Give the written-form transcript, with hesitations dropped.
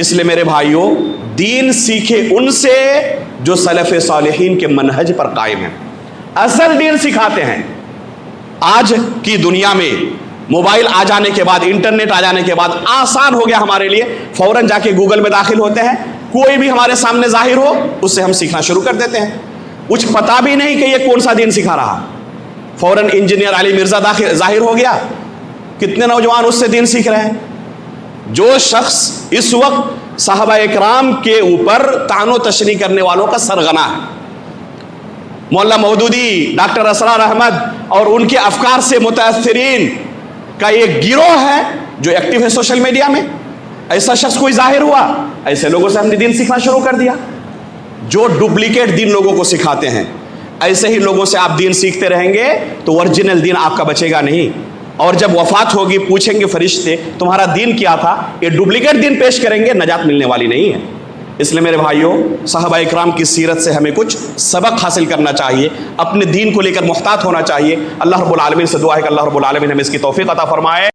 इसलिए मेरे भाइयों, दीन सीखे उनसे जो सलफ़ सालिहीन के मनहज पर कायम है, असल दीन सिखाते हैं। आज की दुनिया में मोबाइल आ जाने के बाद, इंटरनेट आ जाने के बाद आसान हो गया हमारे लिए, फौरन जाके गूगल में दाखिल होते हैं, कोई भी हमारे सामने जाहिर हो उससे हम सीखना शुरू कर देते हैं। कुछ पता भी नहीं कि ये कौन सा दीन सिखा रहा, फौरन इंजीनियर अली मिर्जा जाहिर हो गया, कितने नौजवान उससे दीन सीख रहे हैं। जो शख्स इस वक्त साहबा इकराम के ऊपर तानो तशरी करने वालों का सरगना है, मौलाना मौदूदी, डॉक्टर असरार अहमद और उनके अफकार से मुतासिरीन का एक गिरोह है जो एक्टिव है सोशल मीडिया में, ऐसा शख्स कोई जाहिर हुआ, ऐसे लोगों से हमने दीन सीखना शुरू कर दिया। जो डुप्लीकेट दीन लोगों को सिखाते हैं, ऐसे ही लोगों से आप दीन सीखते रहेंगे तो ओरिजिनल दीन आपका बचेगा नहीं। और जब वफात होगी, पूछेंगे फरिश्ते तुम्हारा दीन क्या था, ये डुप्लीकेट दीन पेश करेंगे, नजात मिलने वाली नहीं है। इसलिए मेरे भाइयों, सहाबा इकराम की सीरत से हमें कुछ सबक हासिल करना चाहिए, अपने दीन को लेकर मुहतात होना चाहिए। अल्लाह रब्बुल आलमीन से दुआ है कि अल्लाह रब्बुल आलमीन हमें इसकी तौफीक अता फरमाए।